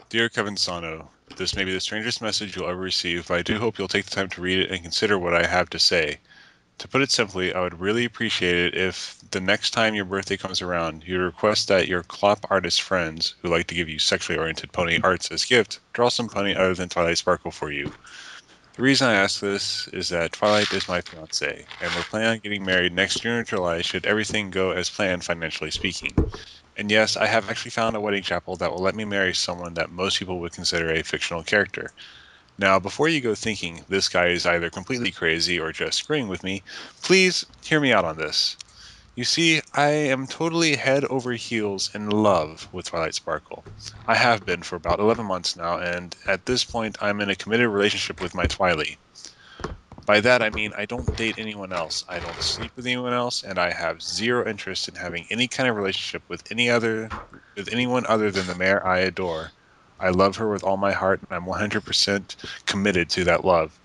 Dear Kevin Sano, this may be the strangest message you'll ever receive, but I do hope you'll take the time to read it and consider what I have to say. To put it simply, I would really appreciate it if the next time your birthday comes around, you request that your clop artist friends, who like to give you sexually oriented pony arts as gift, draw some pony other than Twilight Sparkle for you. The reason I ask this is that Twilight is my fiance, and we're planning on getting married next year in July should everything go as planned financially speaking. And yes, I have actually found a wedding chapel that will let me marry someone that most people would consider a fictional character. Now, before you go thinking this guy is either completely crazy or just screwing with me, please hear me out on this. You see, I am totally head over heels in love with Twilight Sparkle. I have been for about 11 months now, and at this point, I'm in a committed relationship with my Twily. By that, I mean I don't date anyone else, I don't sleep with anyone else, and I have zero interest in having any kind of relationship with anyone other than the mare I adore. I love her with all my heart, and I'm 100% committed to that love.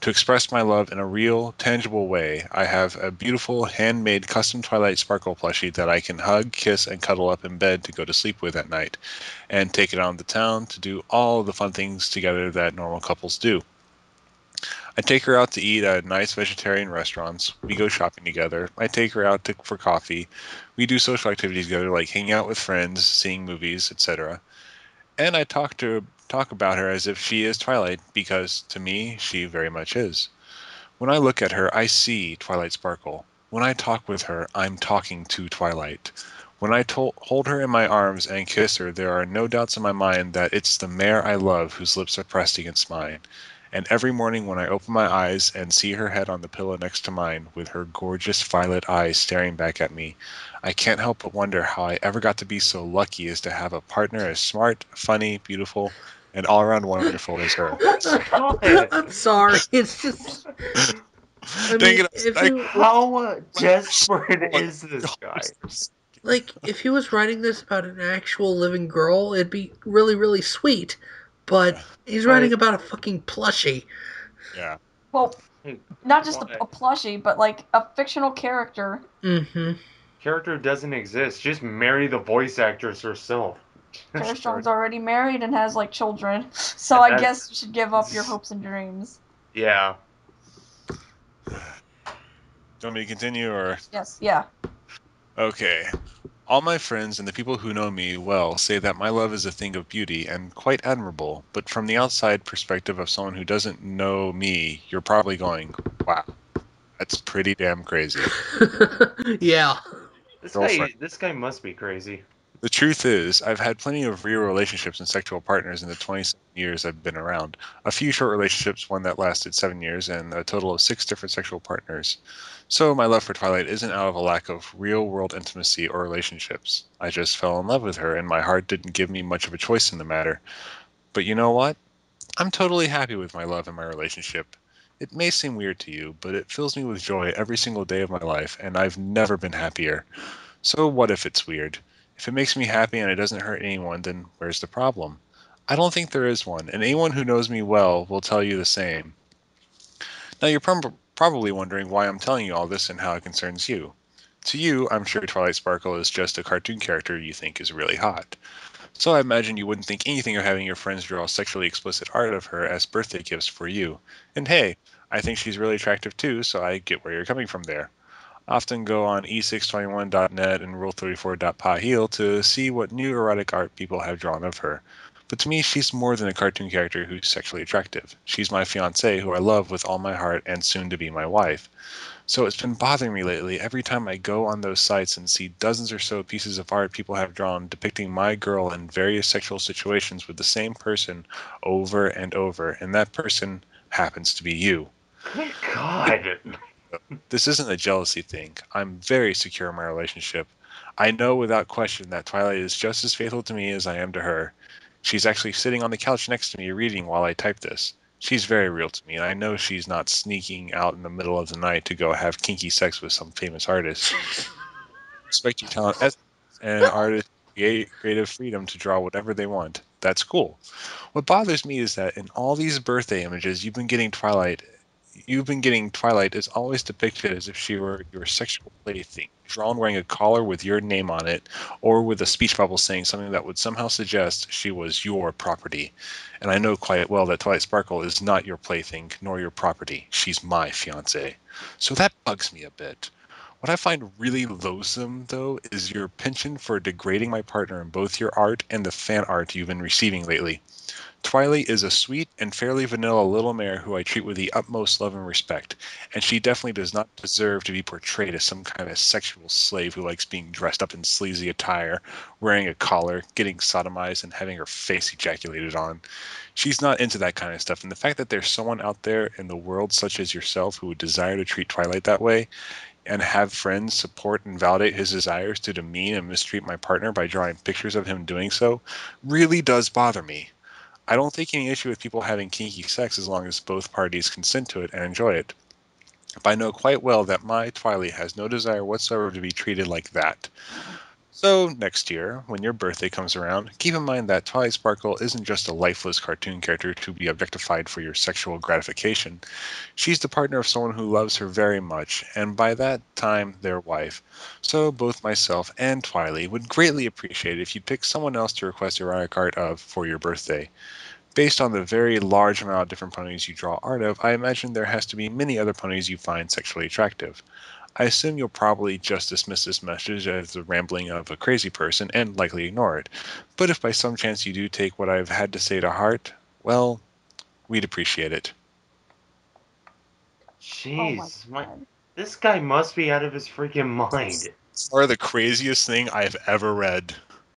To express my love in a real, tangible way, I have a beautiful, handmade custom Twilight Sparkle plushie that I can hug, kiss, and cuddle up in bed to go to sleep with at night, and take it on the town to do all the fun things together that normal couples do. I take her out to eat at nice vegetarian restaurants. We go shopping together. I take her out for coffee. We do social activities together, like hanging out with friends, seeing movies, etc. And I talk about her as if she is Twilight, because to me, she very much is. When I look at her, I see Twilight Sparkle. When I talk with her, I'm talking to Twilight. When hold her in my arms and kiss her, there are no doubts in my mind that it's the mare I love whose lips are pressed against mine. And every morning when I open my eyes and see her head on the pillow next to mine, with her gorgeous violet eyes staring back at me, I can't help but wonder how I ever got to be so lucky as to have a partner as smart, funny, beautiful, and all around wonderful as her. God, I'm sorry. It's just, I Dang mean, it, if I you how oh desperate my is this guy? gosh. like, if he was writing this about an actual living girl, it'd be really, really sweet. But Yeah, he's writing But about a fucking plushie. yeah. Well, hey, not just what? a plushie, but like a fictional character. Mm-hmm. Character doesn't exist. Just marry the voice actress herself. Tara Sure. Strong's already married and has like children, so And I guess you should give up your that's hopes and dreams. yeah. Do you want me to continue or? Yes, yeah. Okay. All my friends and the people who know me well say that my love is a thing of beauty and quite admirable, but from the outside perspective of someone who doesn't know me, you're probably going, wow, that's pretty damn crazy. Yeah. Girlfriend. This guy must be crazy. The truth is, I've had plenty of real relationships and sexual partners in the 27 years I've been around. A few short relationships, one that lasted 7 years, and a total of 6 different sexual partners. So my love for Twilight isn't out of a lack of real world intimacy or relationships. I just fell in love with her, and my heart didn't give me much of a choice in the matter. But you know what? I'm totally happy with my love and my relationship. It may seem weird to you, but it fills me with joy every single day of my life, and I've never been happier. So what if it's weird? If it makes me happy and it doesn't hurt anyone, then where's the problem? I don't think there is one, and anyone who knows me well will tell you the same. Now, you're probably wondering why I'm telling you all this and how it concerns you. To you, I'm sure Twilight Sparkle is just a cartoon character you think is really hot. So I imagine you wouldn't think anything of having your friends draw sexually explicit art of her as birthday gifts for you. And hey, I think she's really attractive too, so I get where you're coming from there. Often go on e621.net and rule34.paheel to see what new erotic art people have drawn of her. But to me, she's more than a cartoon character who's sexually attractive. She's my fiancée who I love with all my heart and soon to be my wife. So it's been bothering me lately every time I go on those sites and see dozens or so pieces of art people have drawn depicting my girl in various sexual situations with the same person over and over, and that person happens to be you. Good God. This isn't a jealousy thing. I'm very secure in my relationship. I know without question that Twilight is just as faithful to me as I am to her. She's actually sitting on the couch next to me reading while I type this. She's very real to me, and I know she's not sneaking out in the middle of the night to go have kinky sex with some famous artist. Respect your talent as and artists creative freedom to draw whatever they want. That's cool. What bothers me is that in all these birthday images you've been getting Twilight, you've been getting Twilight is always depicted as if she were your sexual plaything, drawn wearing a collar with your name on it, or with a speech bubble saying something that would somehow suggest she was your property. And I know quite well that Twilight Sparkle is not your plaything, nor your property. She's my fiancée. So that bugs me a bit. What I find really loathsome, though, is your penchant for degrading my partner in both your art and the fan art you've been receiving lately. Twilight is a sweet and fairly vanilla little mare who I treat with the utmost love and respect, and she definitely does not deserve to be portrayed as some kind of sexual slave who likes being dressed up in sleazy attire, wearing a collar, getting sodomized, and having her face ejaculated on. She's not into that kind of stuff, and the fact that there's someone out there in the world such as yourself who would desire to treat Twilight that way and have friends support and validate his desires to demean and mistreat my partner by drawing pictures of him doing so really does bother me. I don't take any issue with people having kinky sex as long as both parties consent to it and enjoy it. But I know quite well that my Twilight has no desire whatsoever to be treated like that. So, next year, when your birthday comes around, keep in mind that Twilight Sparkle isn't just a lifeless cartoon character to be objectified for your sexual gratification. She's the partner of someone who loves her very much, and by that time, their wife. So, both myself and Twilight would greatly appreciate it if you'd pick someone else to request erotic art of for your birthday. Based on the very large amount of different ponies you draw art of, I imagine there has to be many other ponies you find sexually attractive. I assume you'll probably just dismiss this message as the rambling of a crazy person and likely ignore it. But if by some chance you do take what I've had to say to heart, well, we'd appreciate it. Oh my Jeez, my god. this guy must be out of his freaking mind. Or the craziest thing I've ever read.